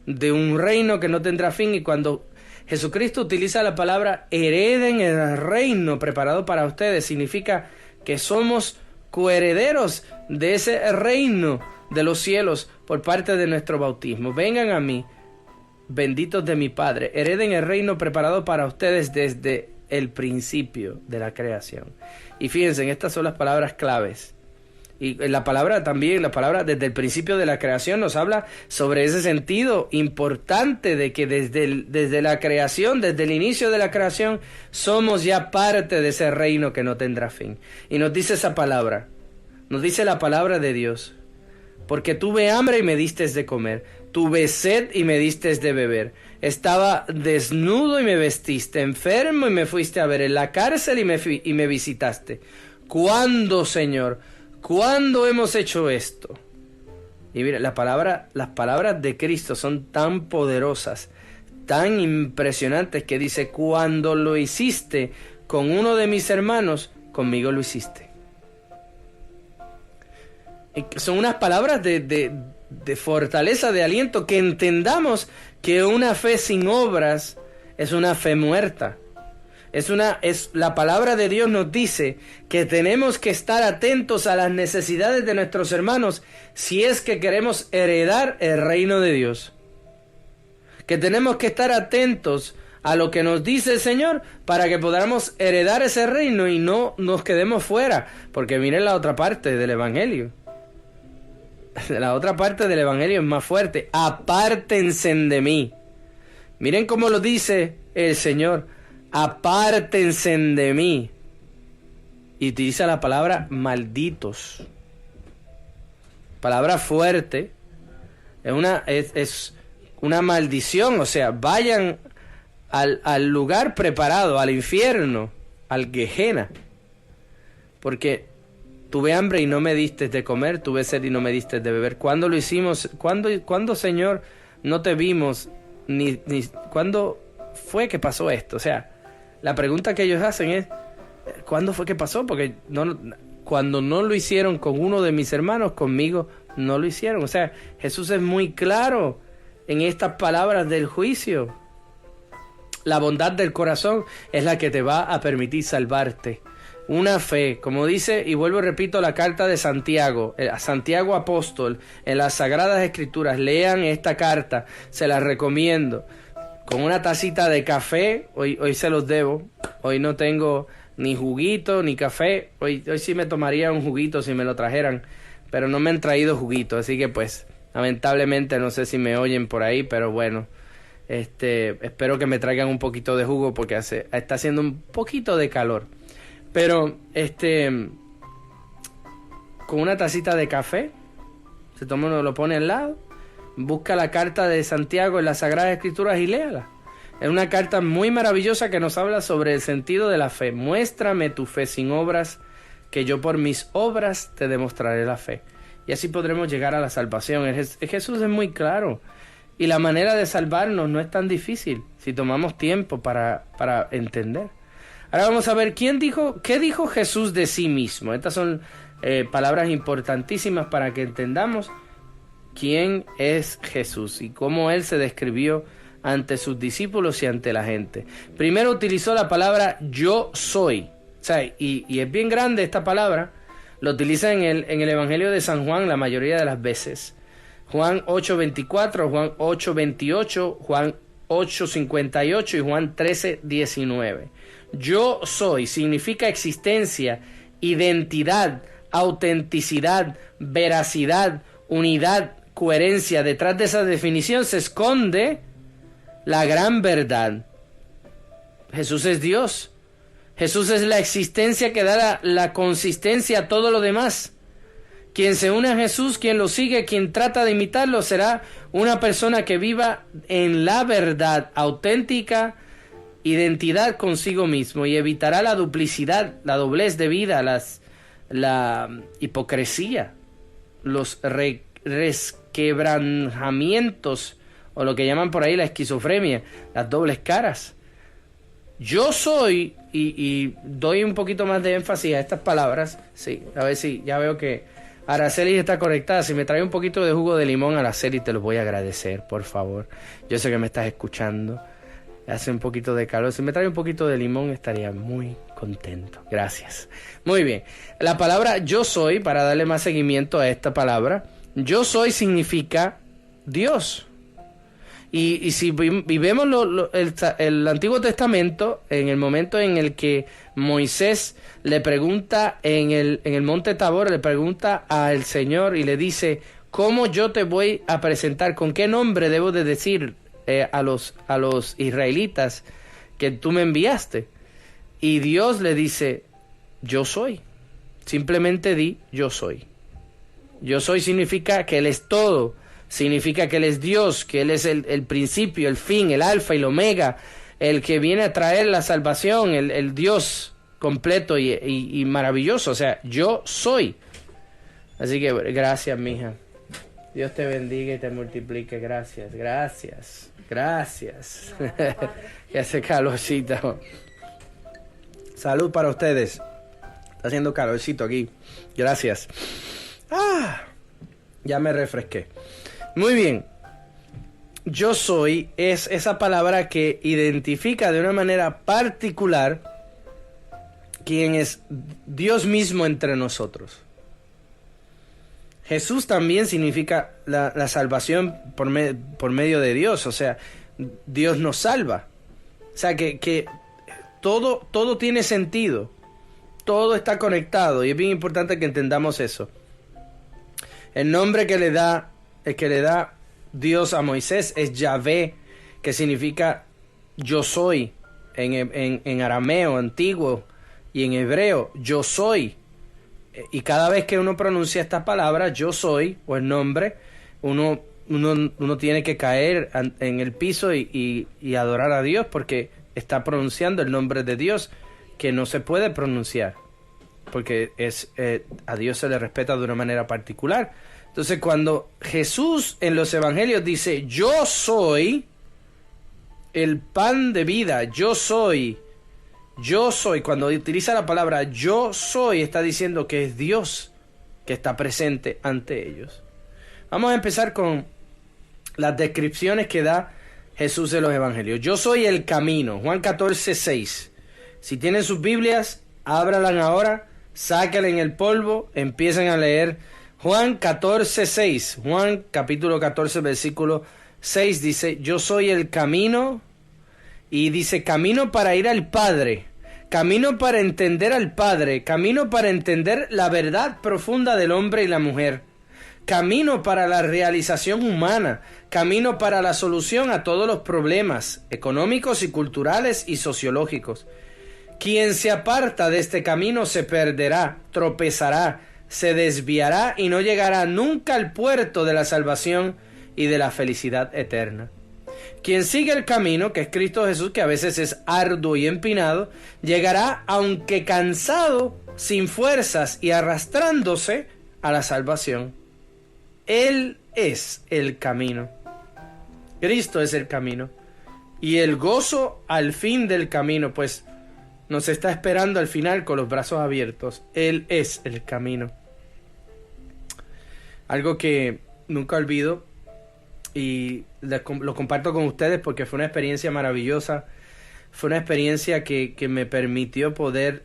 de un reino que no tendrá fin. Y cuando Jesucristo utiliza la palabra hereden el reino preparado para ustedes, significa que somos coherederos de ese reino de los cielos por parte de nuestro bautismo. Vengan a mí, benditos de mi Padre, hereden el reino preparado para ustedes desde el principio de la creación. Y fíjense, estas son las palabras claves. Y la palabra también, la palabra desde el principio de la creación nos habla sobre ese sentido importante de que desde la creación, desde el inicio de la creación, somos ya parte de ese reino que no tendrá fin. Y nos dice esa palabra, nos dice la palabra de Dios: porque tuve hambre y me diste de comer, tuve sed y me diste de beber, estaba desnudo y me vestiste, enfermo y me fuiste a ver, en la cárcel y me visitaste. ¿Cuándo, Señor? ¿Cuándo hemos hecho esto? Y mira, las palabras de Cristo son tan poderosas, tan impresionantes, que dice: cuando lo hiciste con uno de mis hermanos, conmigo lo hiciste. Y son unas palabras de fortaleza, de aliento, que entendamos que una fe sin obras es una fe muerta. La palabra de Dios nos dice que tenemos que estar atentos a las necesidades de nuestros hermanos si es que queremos heredar el reino de Dios. Que tenemos que estar atentos a lo que nos dice el Señor para que podamos heredar ese reino y no nos quedemos fuera. Porque miren la otra parte del Evangelio. La otra parte del Evangelio es más fuerte. Apártense de mí. Miren cómo lo dice el Señor. Apártense de mí. Y utiliza la palabra malditos. Palabra fuerte. Es una maldición. O sea, vayan al lugar preparado, al infierno, al Gehenna. Porque tuve hambre y no me diste de comer, tuve sed y no me diste de beber. ¿Cuándo lo hicimos? ¿Cuándo, Señor, no te vimos? ¿Cuándo fue que pasó esto? O sea, la pregunta que ellos hacen es: ¿cuándo fue que pasó? Porque cuando no lo hicieron con uno de mis hermanos, conmigo no lo hicieron. O sea, Jesús es muy claro en estas palabras del juicio. La bondad del corazón es la que te va a permitir salvarte. Una fe, como dice, y vuelvo y repito, la carta de Santiago, Santiago apóstol, en las Sagradas Escrituras. Lean esta carta, se la recomiendo. Con una tacita de café, hoy se los debo. Hoy no tengo ni juguito ni café. Hoy sí me tomaría un juguito si me lo trajeran, pero no me han traído juguito, así que pues lamentablemente no sé si me oyen por ahí, pero bueno, espero que me traigan un poquito de jugo porque está haciendo un poquito de calor. Pero con una tacita de café, se toma uno, lo pone al lado, busca la carta de Santiago en las Sagradas Escrituras y léala. Es una carta muy maravillosa que nos habla sobre el sentido de la fe. Muéstrame tu fe sin obras, que yo por mis obras te demostraré la fe. Y así podremos llegar a la salvación. Jesús es muy claro. Y la manera de salvarnos no es tan difícil si tomamos tiempo para entender. Ahora vamos a ver qué dijo Jesús de sí mismo. Estas son palabras importantísimas para que entendamos quién es Jesús y cómo Él se describió ante sus discípulos y ante la gente. Primero utilizó la palabra yo soy. O sea, y es bien grande esta palabra. Lo utiliza en el Evangelio de San Juan la mayoría de las veces. Juan 8:24, Juan 8:28, Juan 8:58 y Juan 13:19. Yo soy significa existencia, identidad, autenticidad, veracidad, unidad, coherencia. Detrás de esa definición se esconde la gran verdad. Jesús es Dios. Jesús es la existencia que da la consistencia a todo lo demás. Quien se une a Jesús, quien lo sigue, quien trata de imitarlo, será una persona que viva en la verdad auténtica, identidad consigo mismo, y evitará la duplicidad, la doblez de vida, la hipocresía, los resquebrajamientos, o lo que llaman por ahí la esquizofrenia, las dobles caras. Yo soy, y doy un poquito más de énfasis a estas palabras, sí, a ver si ya veo que Araceli está conectada. Si me trae un poquito de jugo de limón, Araceli, te lo voy a agradecer, por favor. Yo sé que me estás escuchando. Hace un poquito de calor. Si me trae un poquito de limón, estaría muy contento. Gracias. Muy bien. La palabra yo soy, para darle más seguimiento a esta palabra, yo soy significa Dios. Y si vemos el Antiguo Testamento, en el momento en el que Moisés le pregunta en el monte Tabor, le pregunta al Señor y le dice, ¿cómo yo te voy a presentar? ¿Con qué nombre debo de decir a los israelitas que tú me enviaste? Y Dios le dice, yo soy. Simplemente di, yo soy. Yo soy significa que Él es todo. Significa que Él es Dios, que Él es el principio, el fin, el alfa y el omega, el que viene a traer la salvación, el Dios completo y maravilloso. O sea, yo soy. Así que gracias, mija. Dios te bendiga y te multiplique. Gracias, gracias, gracias. Que hace calorcito. Salud para ustedes. Está haciendo calorcito aquí. Gracias. Ya me refresqué. Muy bien. Yo soy es esa palabra que identifica de una manera particular quién es Dios mismo entre nosotros. Jesús también significa la salvación por medio de Dios. O sea, Dios nos salva. O sea, que todo tiene sentido. Todo está conectado. Y es bien importante que entendamos eso. El nombre que le da Dios a Moisés es Yahvé, que significa yo soy en arameo antiguo y en hebreo, yo soy. Y cada vez que uno pronuncia esta palabra, yo soy, o el nombre, uno tiene que caer en el piso y adorar a Dios, porque está pronunciando el nombre de Dios, que no se puede pronunciar, porque a Dios se le respeta de una manera particular. Entonces, cuando Jesús en los evangelios dice, yo soy el pan de vida, yo soy, cuando utiliza la palabra yo soy, está diciendo que es Dios que está presente ante ellos. Vamos a empezar con las descripciones que da Jesús en los evangelios. Yo soy el camino, Juan 14:6. Si tienen sus Biblias, ábralan ahora, sáquenle en el polvo, empiecen a leer Juan 14:6. Juan capítulo 14 versículo 6 dice, yo soy el camino, y dice camino para ir al Padre, camino para entender al Padre, camino para entender la verdad profunda del hombre y la mujer, camino para la realización humana, camino para la solución a todos los problemas económicos y culturales y sociológicos. Quien se aparta de este camino se perderá, tropezará, se desviará y no llegará nunca al puerto de la salvación y de la felicidad eterna. Quien sigue el camino, que es Cristo Jesús, que a veces es arduo y empinado, llegará, aunque cansado, sin fuerzas y arrastrándose, a la salvación. Él es el camino. Cristo es el camino. Y el gozo al fin del camino, pues nos está esperando al final con los brazos abiertos. Él es el camino. Algo que nunca olvido y lo comparto con ustedes porque fue una experiencia maravillosa. Fue una experiencia que me permitió poder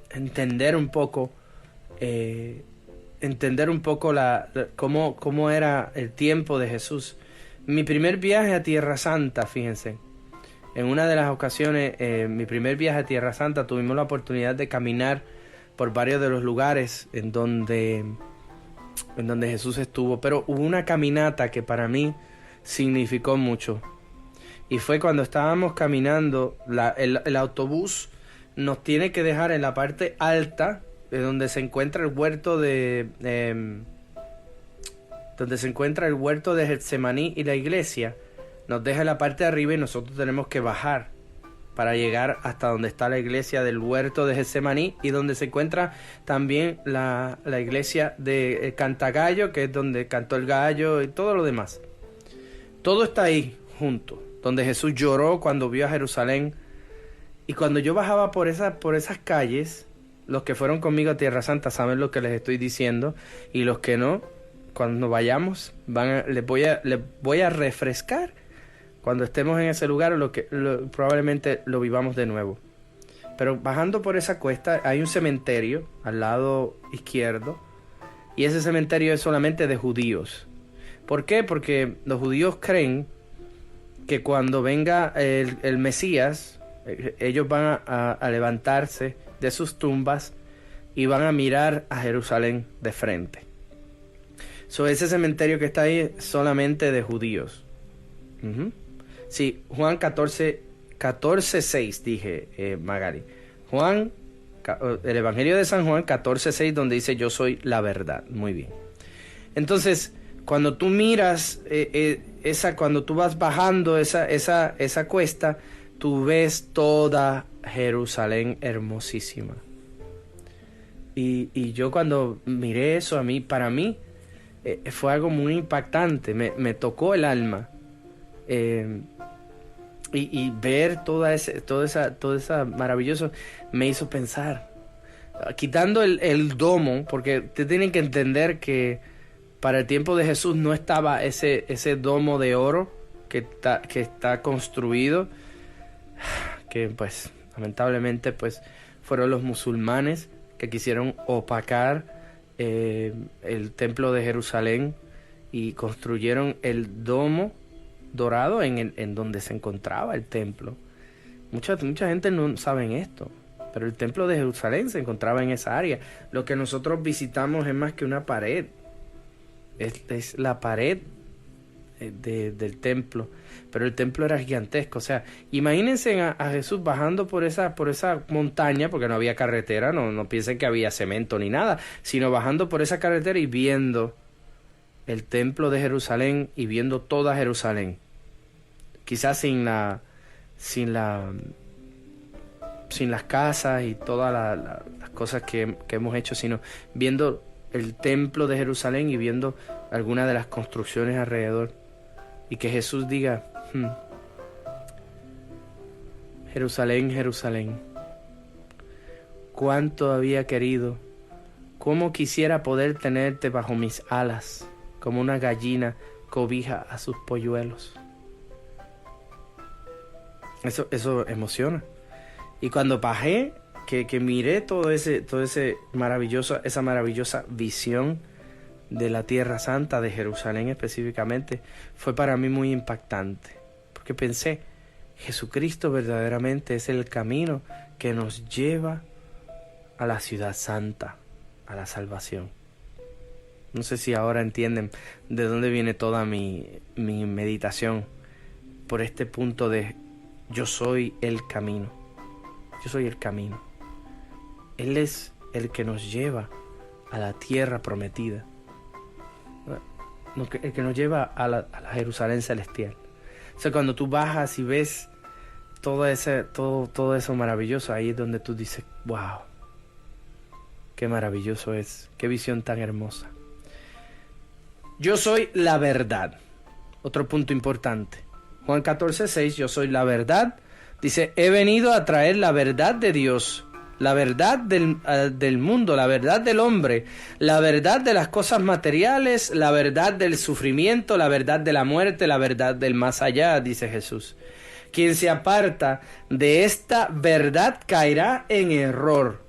entender un poco cómo era el tiempo de Jesús. Mi primer viaje a Tierra Santa, fíjense. En una de las ocasiones, mi primer viaje a Tierra Santa, tuvimos la oportunidad de caminar por varios de los lugares en donde Jesús estuvo. Pero hubo una caminata que para mí significó mucho. Y fue cuando estábamos caminando, el autobús nos tiene que dejar en la parte alta, de donde se encuentra el huerto de Getsemaní y la iglesia. Nos deja en la parte de arriba y nosotros tenemos que bajar para llegar hasta donde está la iglesia del huerto de Getsemaní y donde se encuentra también la iglesia de Cantagallo, que es donde cantó el gallo y todo lo demás. Todo está ahí junto, donde Jesús lloró cuando vio a Jerusalén. Y cuando yo bajaba por esas calles, Los que fueron conmigo a Tierra Santa saben lo que les estoy diciendo, y los que no, cuando vayamos, les voy a refrescar cuando estemos en ese lugar, probablemente lo vivamos de nuevo. Pero bajando por esa cuesta hay un cementerio al lado izquierdo, y ese cementerio es solamente de judíos. ¿Por qué? Porque los judíos creen que cuando venga el Mesías, ellos van a levantarse de sus tumbas y van a mirar a Jerusalén de frente. Ese cementerio que está ahí es solamente de judíos. Sí, Juan 14:6 dije, Magali. El Evangelio de San Juan 14:6, donde dice yo soy la verdad. Muy bien. Entonces, cuando tú miras cuando tú vas bajando esa cuesta, tú ves toda Jerusalén hermosísima. Y yo cuando miré eso, para mí fue algo muy impactante, me tocó el alma. Y ver todo esa maravilloso me hizo pensar, quitando el domo, porque ustedes tienen que entender que para el tiempo de Jesús no estaba ese domo de oro que está construido, que pues lamentablemente pues fueron los musulmanes que quisieron opacar el templo de Jerusalén y construyeron el domo dorado en donde se encontraba el templo. Mucha gente no sabe esto, pero el templo de Jerusalén se encontraba en esa área. Lo que nosotros visitamos es más que una pared, es la pared del templo, pero el templo era gigantesco. O sea, imagínense a Jesús bajando por esa montaña, porque no había carretera, no piensen que había cemento ni nada, sino bajando por esa carretera y viendo el templo de Jerusalén y viendo toda Jerusalén, quizás sin las casas y todas las cosas que hemos hecho, sino viendo el templo de Jerusalén y viendo algunas de las construcciones alrededor, y que Jesús diga, Jerusalén, Jerusalén, cuánto había querido, cómo quisiera poder tenerte bajo mis alas, como una gallina cobija a sus polluelos. Eso emociona. Y cuando bajé, que miré esa maravillosa visión de la Tierra Santa, de Jerusalén específicamente, fue para mí muy impactante. Porque pensé, Jesucristo verdaderamente es el camino que nos lleva a la ciudad santa, a la salvación. No sé si ahora entienden de dónde viene toda mi meditación por este punto de yo soy el camino. Yo soy el camino. Él es el que nos lleva a la tierra prometida. El que nos lleva a la Jerusalén celestial. O sea, cuando tú bajas y ves todo eso maravilloso, ahí es donde tú dices, wow, qué maravilloso es, qué visión tan hermosa. Yo soy la verdad. Otro punto importante. Juan 14:6, yo soy la verdad. Dice, he venido a traer la verdad de Dios, la verdad del mundo, la verdad del hombre, la verdad de las cosas materiales, la verdad del sufrimiento, la verdad de la muerte, la verdad del más allá, dice Jesús. Quien se aparta de esta verdad caerá en error,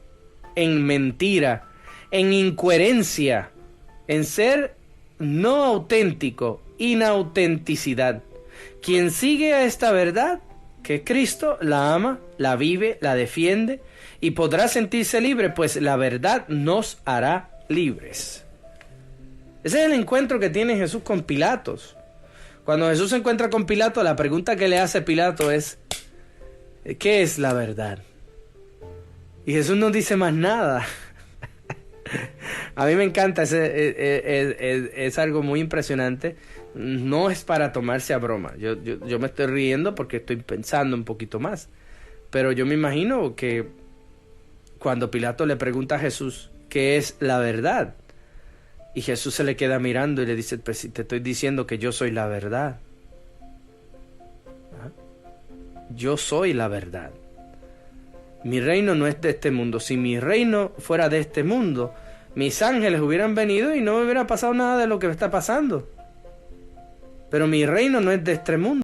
en mentira, en incoherencia, en ser no auténtico, inautenticidad. Quien sigue a esta verdad, que es Cristo, la ama, la vive, la defiende y podrá sentirse libre, pues la verdad nos hará libres. Ese es el encuentro que tiene Jesús con Pilatos. Cuando Jesús se encuentra con Pilato, la pregunta que le hace Pilato es, ¿qué es la verdad? Y Jesús no dice más nada. A mí me encanta, es algo muy impresionante. No es para tomarse a broma. Yo me estoy riendo porque estoy pensando un poquito más. Pero yo me imagino que cuando Pilato le pregunta a Jesús qué es la verdad, y Jesús se le queda mirando y le dice, pues si te estoy diciendo que yo soy la verdad. Yo soy la verdad. Mi reino no es de este mundo. Si mi reino fuera de este mundo, mis ángeles hubieran venido y no me hubiera pasado nada de lo que me está pasando. Pero mi reino no es de este mundo.